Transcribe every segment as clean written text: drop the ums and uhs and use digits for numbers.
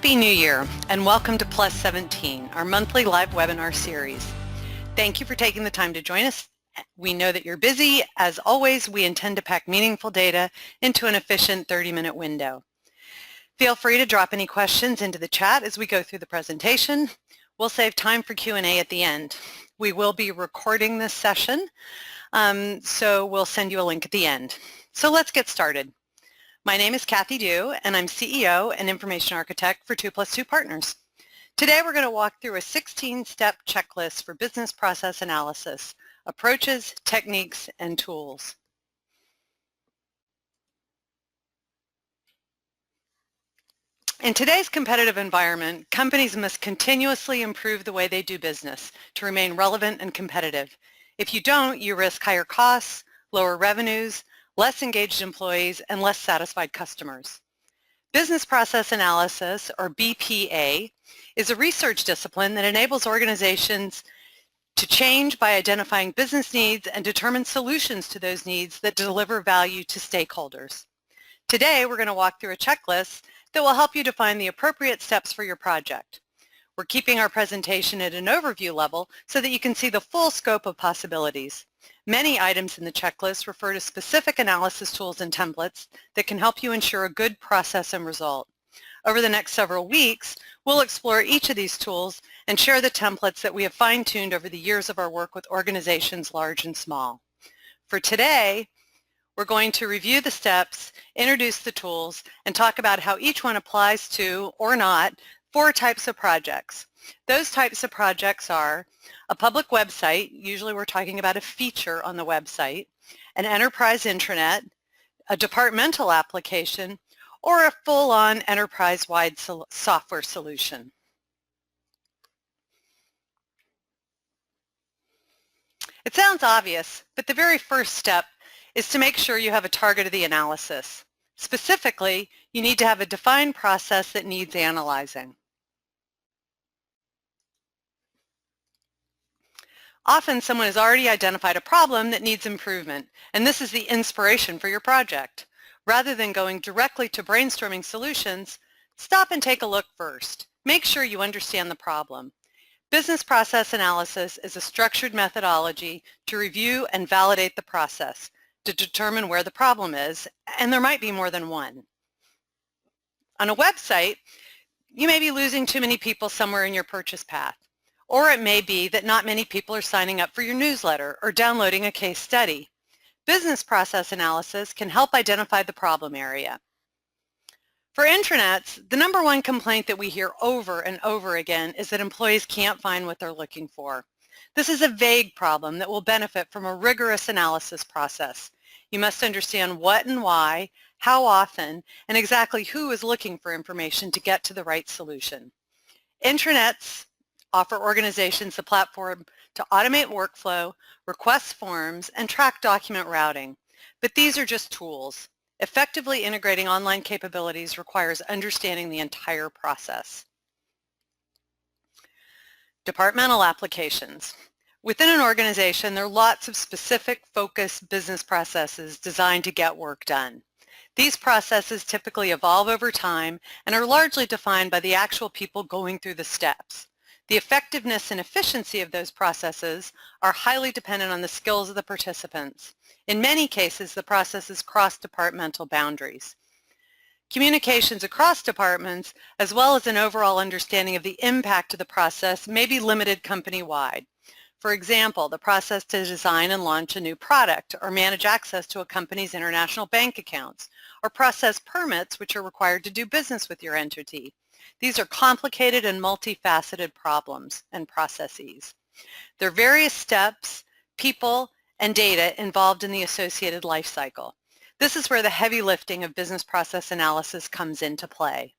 Happy New Year and welcome to Plus17, our monthly live webinar series. Thank you for taking the time to join us. We know that you're busy. As always, we intend to pack meaningful data into an efficient 30-minute window. Feel free to drop any questions into the chat as we go through the presentation. We'll save time for Q&A at the end. We will be recording this session, so we'll send you a link at the end. So let's get started. My name is Kathy Dew, and I'm CEO and Information Architect for 2Plus2 Partners. Today we're going to walk through a 16-step checklist for business process analysis, approaches, techniques, and tools. In today's competitive environment, companies must continuously improve the way they do business to remain relevant and competitive. If you don't, you risk higher costs, lower revenues, less engaged employees, and less satisfied customers. Business process analysis, or BPA, is a research discipline that enables organizations to change by identifying business needs and determine solutions to those needs that deliver value to stakeholders. Today, we're going to walk through a checklist that will help you define the appropriate steps for your project. We're keeping our presentation at an overview level so that you can see the full scope of possibilities. Many items in the checklist refer to specific analysis tools and templates that can help you ensure a good process and result. Over the next several weeks, we'll explore each of these tools and share the templates that we have fine-tuned over the years of our work with organizations large and small. For today, we're going to review the steps, introduce the tools, and talk about how each one applies to, or not, 4 types of projects. Those types of projects are a public website, usually we're talking about a feature on the website, an enterprise intranet, a departmental application, or a full-on enterprise-wide software solution. It sounds obvious, but the very first step is to make sure you have a target of the analysis. Specifically, you need to have a defined process that needs analyzing. Often someone has already identified a problem that needs improvement, and this is the inspiration for your project. Rather than going directly to brainstorming solutions, stop and take a look first. Make sure you understand the problem. Business process analysis is a structured methodology to review and validate the process, to determine where the problem is, and there might be more than one. On a website, you may be losing too many people somewhere in your purchase path. Or it may be that not many people are signing up for your newsletter or downloading a case study. Business process analysis can help identify the problem area. For intranets, the #1 complaint that we hear over and over again is that employees can't find what they're looking for. This is a vague problem that will benefit from a rigorous analysis process. You must understand what and why, how often, and exactly who is looking for information to get to the right solution. Intranets offer organizations the platform to automate workflow, request forms, and track document routing. But these are just tools. Effectively integrating online capabilities requires understanding the entire process. Departmental applications. Within an organization, there are lots of specific, focused business processes designed to get work done. These processes typically evolve over time and are largely defined by the actual people going through the steps. The effectiveness and efficiency of those processes are highly dependent on the skills of the participants. In many cases, the processes cross departmental boundaries. Communications across departments, as well as an overall understanding of the impact of the process, may be limited company-wide. For example, the process to design and launch a new product, or manage access to a company's international bank accounts, or process permits which are required to do business with your entity. These are complicated and multifaceted problems and processes. There are various steps, people, and data involved in the associated life cycle. This is where the heavy lifting of business process analysis comes into play.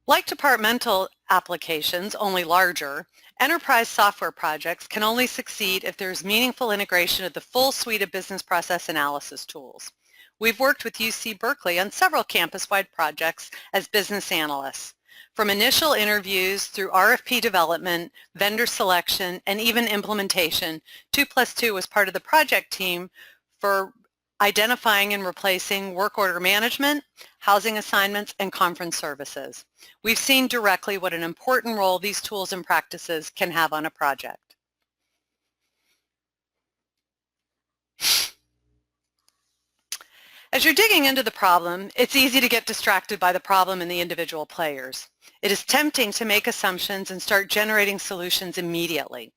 Like departmental applications, only larger, enterprise software projects can only succeed if there is meaningful integration of the full suite of business process analysis tools. We've worked with UC Berkeley on several campus-wide projects as business analysts. From initial interviews through RFP development, vendor selection, and even implementation, 2Plus2 was part of the project team for identifying and replacing work order management, housing assignments, and conference services. We've seen directly what an important role these tools and practices can have on a project. As you're digging into the problem, it's easy to get distracted by the problem and the individual players. It is tempting to make assumptions and start generating solutions immediately.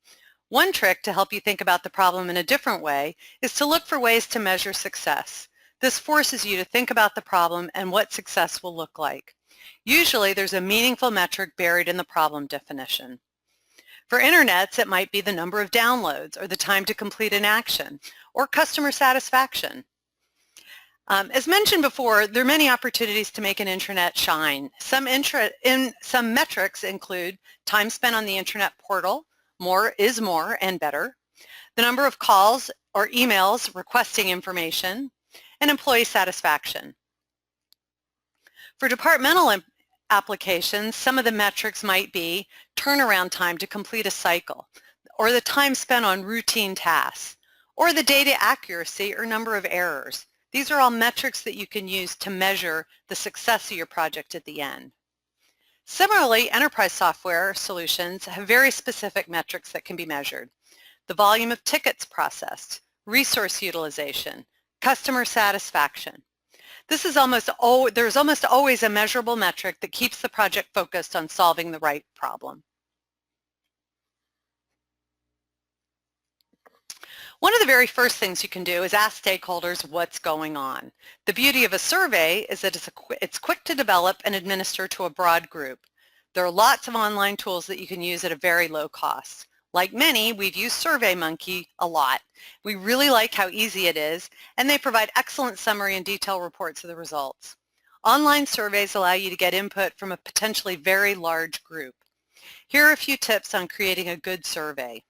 One trick to help you think about the problem in a different way is to look for ways to measure success. This forces you to think about the problem and what success will look like. Usually there's a meaningful metric buried in the problem definition. For internets, it might be the number of downloads or the time to complete an action or customer satisfaction. As mentioned before, there are many opportunities to make an intranet shine. Some metrics include time spent on the intranet portal, more is more and better, the number of calls or emails requesting information, and employee satisfaction. For departmental applications, some of the metrics might be turnaround time to complete a cycle, or the time spent on routine tasks, or the data accuracy or number of errors. These are all metrics that you can use to measure the success of your project at the end. Similarly, enterprise software solutions have very specific metrics that can be measured. The volume of tickets processed, resource utilization, customer satisfaction. There's almost always a measurable metric that keeps the project focused on solving the right problem. One of the very first things you can do is ask stakeholders what's going on. The beauty of a survey is that it's quick to develop and administer to a broad group. There are lots of online tools that you can use at a very low cost. Like many, we've used SurveyMonkey a lot. We really like how easy it is, and they provide excellent summary and detailed reports of the results. Online surveys allow you to get input from a potentially very large group. Here are a few tips on creating a good survey.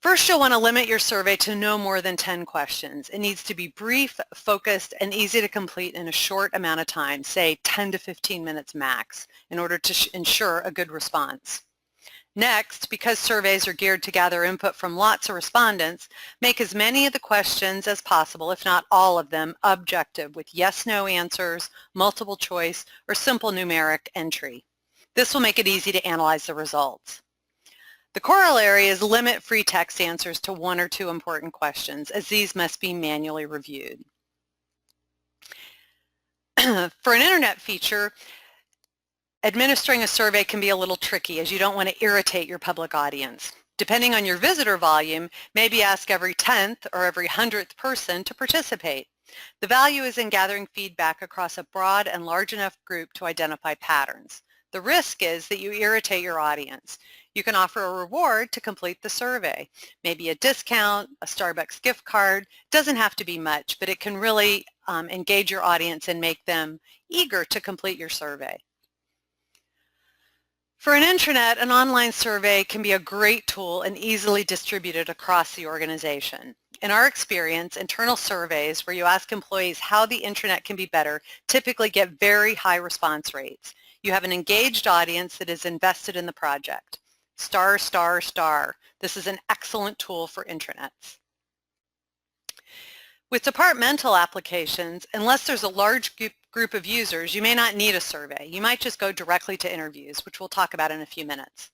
First, you'll want to limit your survey to no more than 10 questions. It needs to be brief, focused, and easy to complete in a short amount of time, say 10 to 15 minutes max, in order to ensure a good response. Next, because surveys are geared to gather input from lots of respondents, make as many of the questions as possible, if not all of them, objective with yes/no answers, multiple choice, or simple numeric entry. This will make it easy to analyze the results. The corollary is limit free text answers to 1 or 2 important questions, as these must be manually reviewed. For an internet feature, administering a survey can be a little tricky, as you don't want to irritate your public audience. Depending on your visitor volume, maybe ask every 10th or every 100th person to participate. The value is in gathering feedback across a broad and large enough group to identify patterns. The risk is that you irritate your audience. You can offer a reward to complete the survey, maybe a discount, a Starbucks gift card. It doesn't have to be much, but it can really engage your audience and make them eager to complete your survey. For an intranet, an online survey can be a great tool and easily distributed across the organization. In our experience, internal surveys where you ask employees how the intranet can be better typically get very high response rates. You have an engaged audience that is invested in the project. Star, star, star. This is an excellent tool for intranets. With departmental applications, unless there's a large group of users, you may not need a survey. You might just go directly to interviews, which we'll talk about in a few minutes.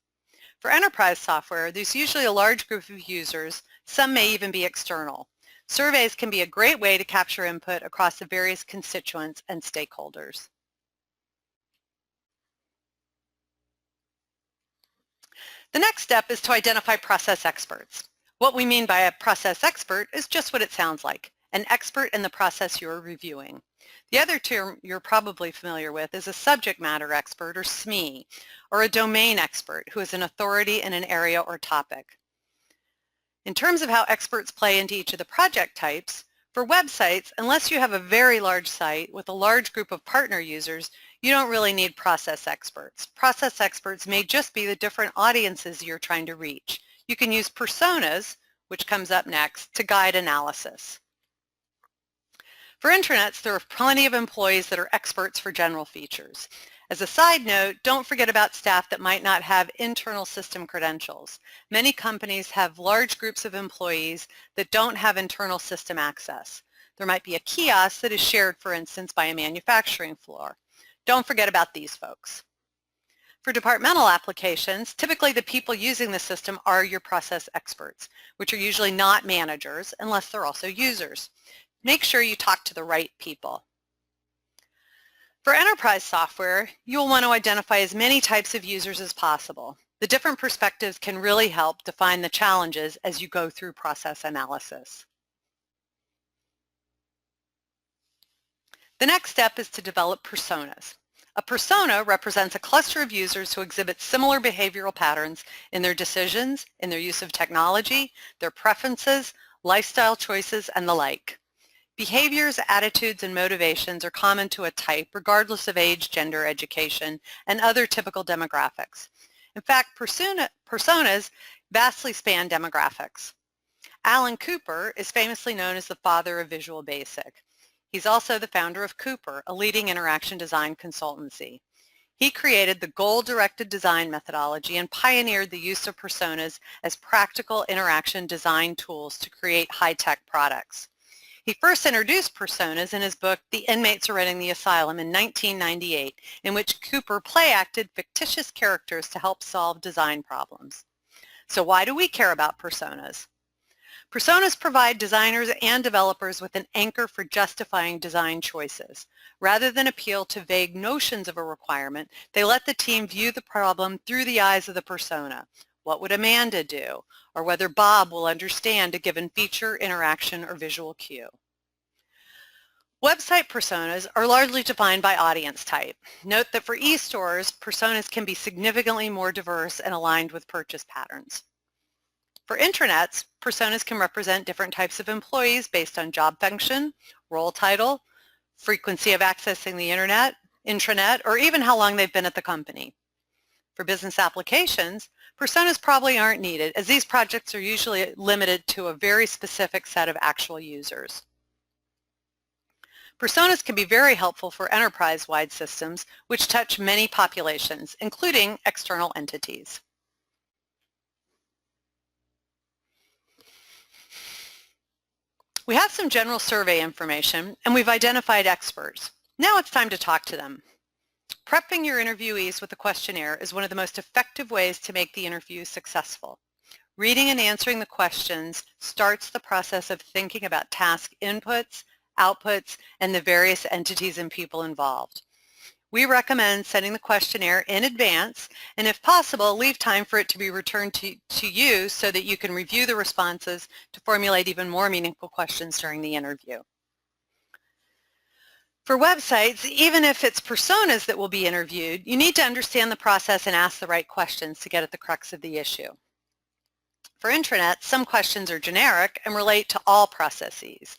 For enterprise software, there's usually a large group of users. Some may even be external. Surveys can be a great way to capture input across the various constituents and stakeholders. The next step is to identify process experts. What we mean by a process expert is just what it sounds like, an expert in the process you're reviewing. The other term you're probably familiar with is a subject matter expert, or SME, or a domain expert who is an authority in an area or topic. In terms of how experts play into each of the project types, for websites, unless you have a very large site with a large group of partner users, you don't really need process experts. Process experts may just be the different audiences you're trying to reach. You can use personas, which comes up next, to guide analysis. For intranets, there are plenty of employees that are experts for general features. As a side note, don't forget about staff that might not have internal system credentials. Many companies have large groups of employees that don't have internal system access. There might be a kiosk that is shared, for instance, by a manufacturing floor. Don't forget about these folks. For departmental applications, typically the people using the system are your process experts, which are usually not managers unless they're also users. Make sure you talk to the right people. For enterprise software, you'll want to identify as many types of users as possible. The different perspectives can really help define the challenges as you go through process analysis. The next step is to develop personas. A persona represents a cluster of users who exhibit similar behavioral patterns in their decisions, in their use of technology, their preferences, lifestyle choices, and the like. Behaviors, attitudes, and motivations are common to a type regardless of age, gender, education, and other typical demographics. In fact, personas vastly span demographics. Alan Cooper is famously known as the father of Visual Basic. He's also the founder of Cooper, a leading interaction design consultancy. He created the goal-directed design methodology and pioneered the use of personas as practical interaction design tools to create high-tech products. He first introduced personas in his book, The Inmates Are Running the Asylum, in 1998, in which Cooper play-acted fictitious characters to help solve design problems. So why do we care about personas? Personas provide designers and developers with an anchor for justifying design choices. Rather than appeal to vague notions of a requirement, they let the team view the problem through the eyes of the persona. What would Amanda do? Or whether Bob will understand a given feature, interaction, or visual cue. Website personas are largely defined by audience type. Note that for e-stores, personas can be significantly more diverse and aligned with purchase patterns. For intranets, personas can represent different types of employees based on job function, role title, frequency of accessing the internet, intranet, or even how long they've been at the company. For business applications, personas probably aren't needed, as these projects are usually limited to a very specific set of actual users. Personas can be very helpful for enterprise-wide systems, which touch many populations, including external entities. We have some general survey information, and we've identified experts. Now it's time to talk to them. Prepping your interviewees with a questionnaire is one of the most effective ways to make the interview successful. Reading and answering the questions starts the process of thinking about task inputs, outputs, and the various entities and people involved. We recommend sending the questionnaire in advance, and if possible, leave time for it to be returned to you so that you can review the responses to formulate even more meaningful questions during the interview. For websites, even if it's personas that will be interviewed, you need to understand the process and ask the right questions to get at the crux of the issue. For intranet, some questions are generic and relate to all processes.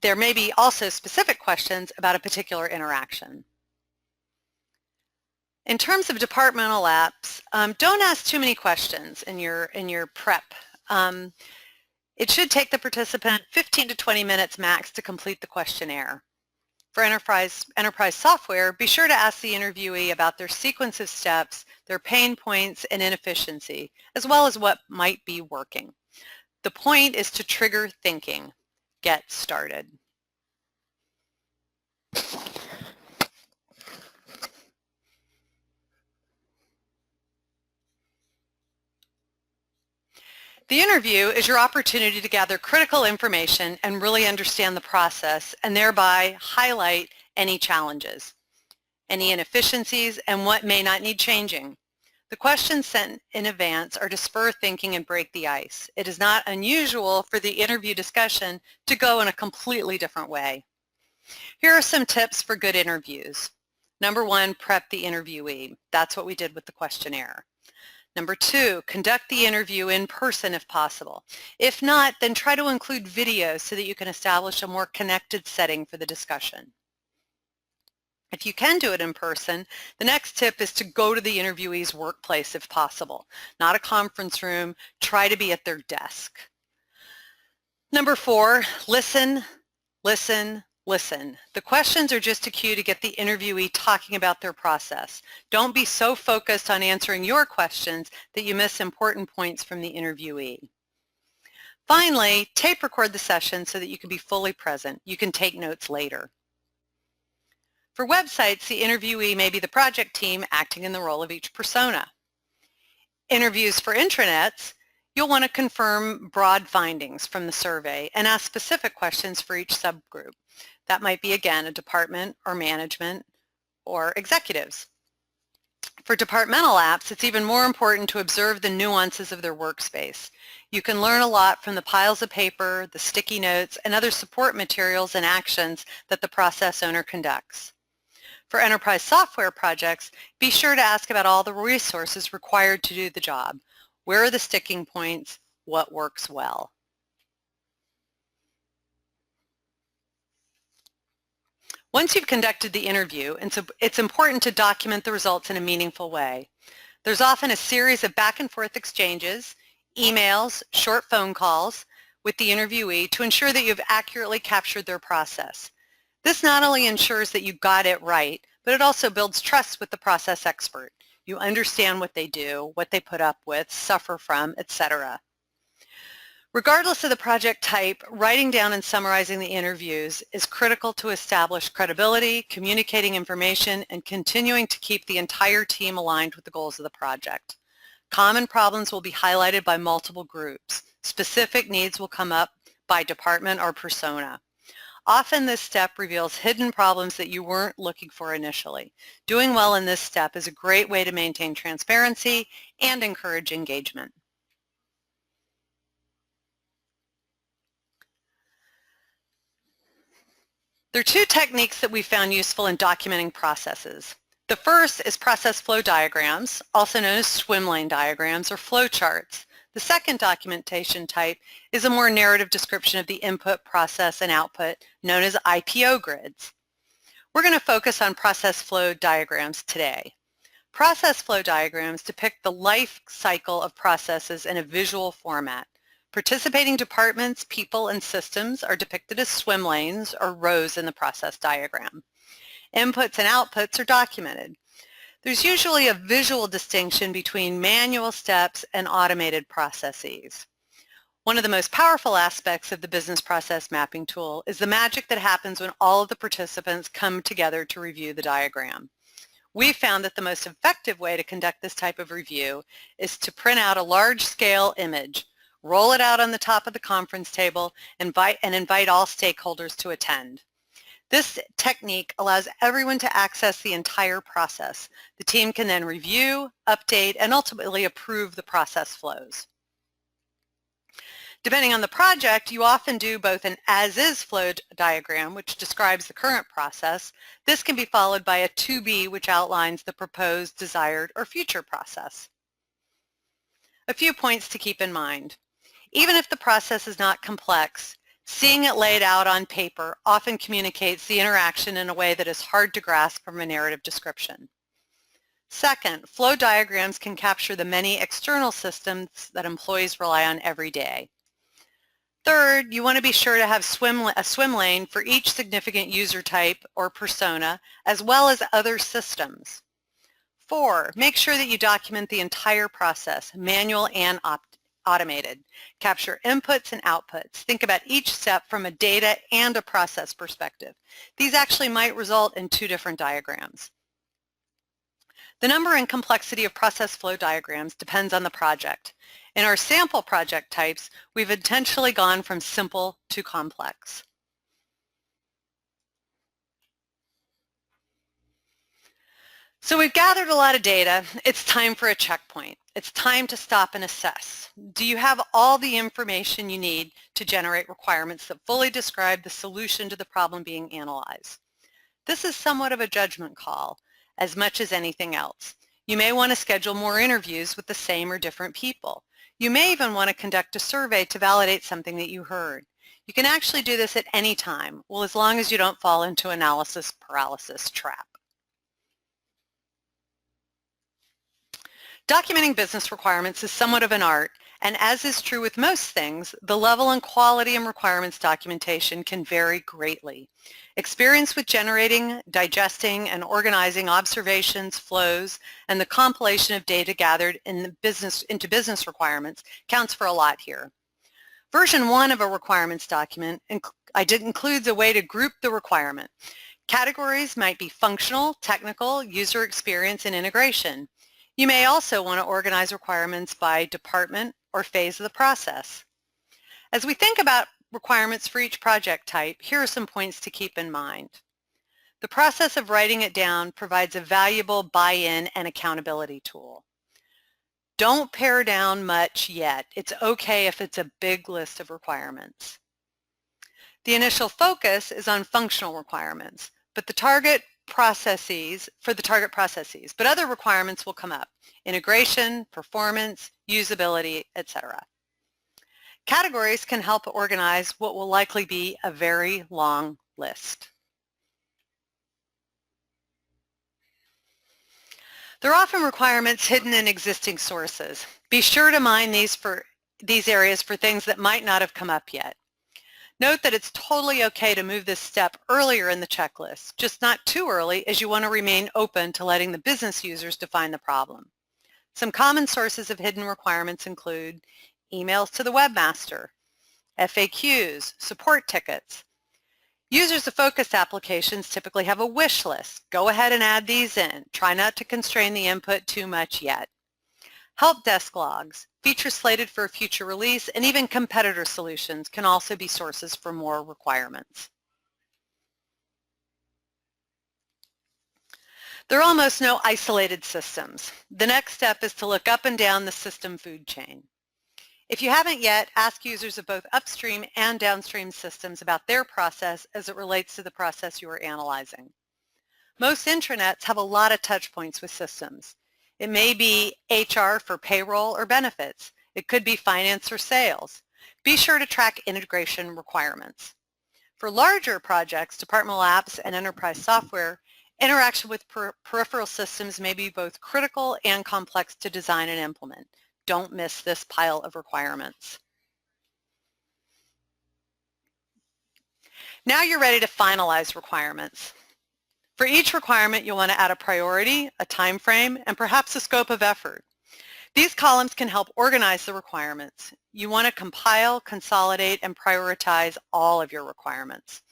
There may be also specific questions about a particular interaction. In terms of departmental apps, don't ask too many questions in your prep. It should take the participant 15 to 20 minutes max to complete the questionnaire. For enterprise software, be sure to ask the interviewee about their sequence of steps, their pain points and inefficiency, as well as what might be working. The point is to trigger thinking. Get started. The interview is your opportunity to gather critical information and really understand the process and thereby highlight any challenges, any inefficiencies, and what may not need changing. The questions sent in advance are to spur thinking and break the ice. It is not unusual for the interview discussion to go in a completely different way. Here are some tips for good interviews. Number one, prep the interviewee. That's what we did with the questionnaire. Number two, conduct the interview in person if possible. If not, then try to include video so that you can establish a more connected setting for the discussion. If you can do it in person, the next tip is to go to the interviewee's workplace if possible. Not a conference room. Try to be at their desk. Number four, listen, listen, listen. The questions are just a cue to get the interviewee talking about their process. Don't be so focused on answering your questions that you miss important points from the interviewee. Finally, tape record the session so that you can be fully present. You can take notes later. For websites, the interviewee may be the project team acting in the role of each persona. Interviews for intranets, you'll want to confirm broad findings from the survey and ask specific questions for each subgroup. That might be, again, a department or management or executives. For departmental apps, it's even more important to observe the nuances of their workspace. You can learn a lot from the piles of paper, the sticky notes, and other support materials and actions that the process owner conducts. For enterprise software projects, be sure to ask about all the resources required to do the job. Where are the sticking points? What works well? Once you've conducted the interview, it's important to document the results in a meaningful way. There's often a series of back and forth exchanges, emails, short phone calls with the interviewee to ensure that you've accurately captured their process. This not only ensures that you got it right, but it also builds trust with the process expert. You understand what they do, what they put up with, suffer from, etc. Regardless of the project type, writing down and summarizing the interviews is critical to establish credibility, communicating information, and continuing to keep the entire team aligned with the goals of the project. Common problems will be highlighted by multiple groups. Specific needs will come up by department or persona. Often this step reveals hidden problems that you weren't looking for initially. Doing well in this step is a great way to maintain transparency and encourage engagement. There are two techniques that we found useful in documenting processes. The first is process flow diagrams, also known as swim lane diagrams or flow charts. The second documentation type is a more narrative description of the input, process, and output, known as IPO grids. We're going to focus on process flow diagrams today. Process flow diagrams depict the life cycle of processes in a visual format. Participating departments, people, and systems are depicted as swim lanes or rows in the process diagram. Inputs and outputs are documented. There's usually a visual distinction between manual steps and automated processes. One of the most powerful aspects of the business process mapping tool is the magic that happens when all of the participants come together to review the diagram. We found that the most effective way to conduct this type of review is to print out a large-scale image, roll it out on the top of the conference table, and invite all stakeholders to attend. This technique allows everyone to access the entire process. The team can then review, update, and ultimately approve the process flows. Depending on the project, you often do both an as-is flow diagram, which describes the current process. This can be followed by a to-be, which outlines the proposed, desired, or future process. A few points to keep in mind. Even if the process is not complex, seeing it laid out on paper often communicates the interaction in a way that is hard to grasp from a narrative description. Second, flow diagrams can capture the many external systems that employees rely on every day. Third, you want to be sure to have a swim lane for each significant user type or persona, as well as other systems. 4, make sure that you document the entire process, manual and automated. Capture inputs and outputs. Think about each step from a data and a process perspective. These actually might result in 2 different diagrams. The number and complexity of process flow diagrams depends on the project. In our sample project types, we've intentionally gone from simple to complex. So we've gathered a lot of data. It's time for a checkpoint. It's time to stop and assess. Do you have all the information you need to generate requirements that fully describe the solution to the problem being analyzed? This is somewhat of a judgment call, as much as anything else. You may want to schedule more interviews with the same or different people. You may even want to conduct a survey to validate something that you heard. You can actually do this at any time, well, as long as you don't fall into analysis paralysis trap. Documenting business requirements is somewhat of an art, and as is true with most things, the level and quality and requirements documentation can vary greatly. Experience with generating, digesting, and organizing observations, flows, and the compilation of data gathered into business requirements counts for a lot here. Version 1 of a requirements document includes a way to group the requirement. Categories might be functional, technical, user experience, and integration. You may also want to organize requirements by department or phase of the process. As we think about requirements for each project type, here are some points to keep in mind. The process of writing it down provides a valuable buy-in and accountability tool. Don't pare down much yet. It's okay if it's a big list of requirements. The initial focus is on functional requirements, but but other requirements will come up: integration, performance, usability, etc. Categories can help organize what will likely be a very long list. There are often requirements hidden in existing sources. Be sure to mine these areas for things that might not have come up yet. Note that it's totally okay to move this step earlier in the checklist, just not too early, as you want to remain open to letting the business users define the problem. Some common sources of hidden requirements include emails to the webmaster, FAQs, support tickets. Users of focused applications typically have a wish list. Go ahead and add these in. Try not to constrain the input too much yet. Help desk logs, features slated for a future release, and even competitor solutions can also be sources for more requirements. There are almost no isolated systems. The next step is to look up and down the system food chain. If you haven't yet, ask users of both upstream and downstream systems about their process as it relates to the process you are analyzing. Most intranets have a lot of touch points with systems. It may be HR for payroll or benefits. It could be finance or sales. Be sure to track integration requirements. For larger projects, departmental apps and enterprise software, interaction with peripheral systems may be both critical and complex to design and implement. Don't miss this pile of requirements. Now you're ready to finalize requirements. For each requirement, you'll want to add a priority, a time frame, and perhaps a scope of effort. These columns can help organize the requirements. You want to compile, consolidate, and prioritize all of your requirements.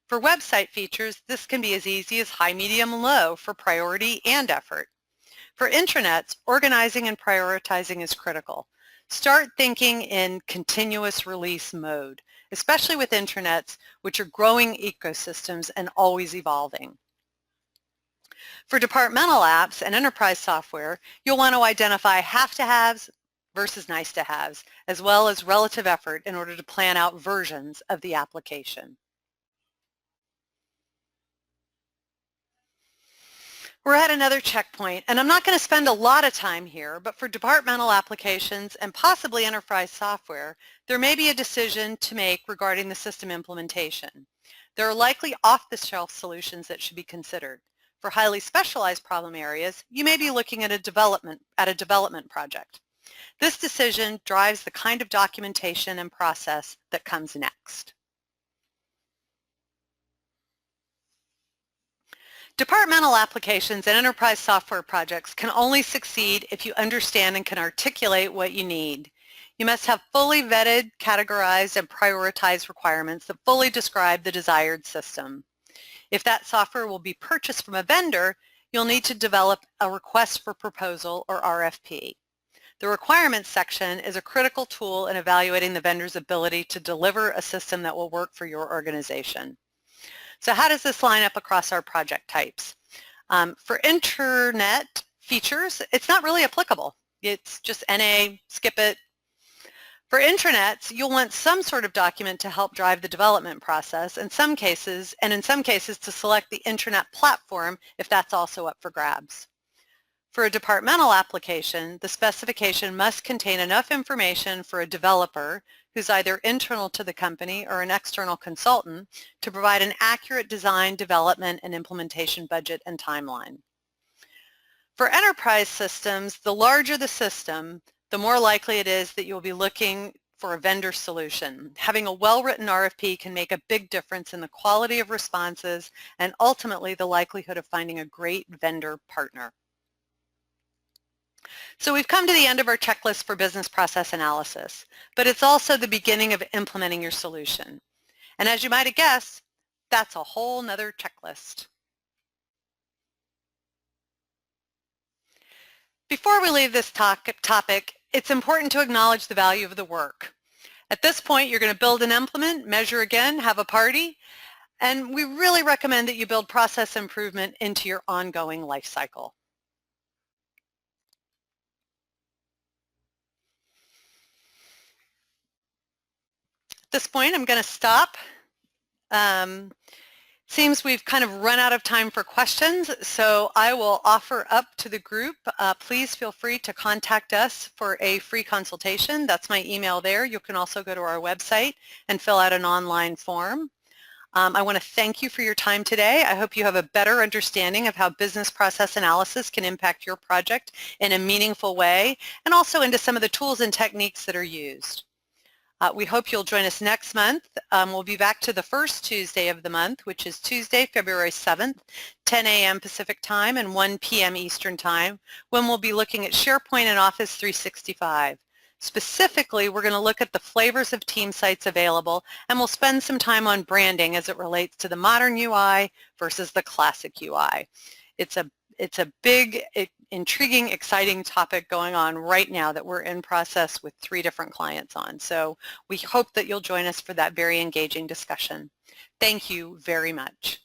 For website features, this can be as easy as high, medium, and low for priority and effort. For intranets, organizing and prioritizing is critical. Start thinking in continuous release mode, especially with intranets, which are growing ecosystems and always evolving. For departmental apps and enterprise software, you'll want to identify have-to-haves versus nice-to-haves, as well as relative effort in order to plan out versions of the application. We're at another checkpoint, and I'm not going to spend a lot of time here, but for departmental applications and possibly enterprise software, there may be a decision to make regarding the system implementation. There are likely off-the-shelf solutions that should be considered. For highly specialized problem areas, you may be looking at a development project. This decision drives the kind of documentation and process that comes next. Departmental applications and enterprise software projects can only succeed if you understand and can articulate what you need. You must have fully vetted, categorized, and prioritized requirements that fully describe the desired system. If that software will be purchased from a vendor, you'll need to develop a request for proposal or RFP. The requirements section is a critical tool in evaluating the vendor's ability to deliver a system that will work for your organization. So how does this line up across our project types? For intranet features, it's not really applicable. It's just NA, skip it. For intranets, you'll want some sort of document to help drive the development process in some cases to select the intranet platform if that's also up for grabs. For a departmental application, the specification must contain enough information for a developer who's either internal to the company or an external consultant to provide an accurate design, development, and implementation budget and timeline. For enterprise systems, the larger the system, the more likely it is that you'll be looking for a vendor solution. Having a well-written RFP can make a big difference in the quality of responses and ultimately the likelihood of finding a great vendor partner. So we've come to the end of our checklist for business process analysis, but it's also the beginning of implementing your solution. And as you might have guessed, that's a whole nother checklist. Before we leave this topic, it's important to acknowledge the value of the work. At this point, you're going to build and implement, measure again, have a party, and we really recommend that you build process improvement into your ongoing life cycle. At this point, I'm going to stop. Seems we've kind of run out of time for questions, so I will offer up to the group. Please feel free to contact us for a free consultation. That's my email there. You can also go to our website and fill out an online form. I want to thank you for your time today. I hope you have a better understanding of how business process analysis can impact your project in a meaningful way, and also into some of the tools and techniques that are used. We hope you'll join us next month. We'll be back to the first Tuesday of the month, which is Tuesday, February 7th, 10 a.m. Pacific Time and 1 p.m. Eastern Time, when we'll be looking at SharePoint and Office 365. Specifically, we're going to look at the flavors of team sites available, and we'll spend some time on branding as it relates to the modern UI versus the classic UI. It's a big, intriguing, exciting topic going on right now that we're in process with 3 different clients on. So we hope that you'll join us for that very engaging discussion. Thank you very much.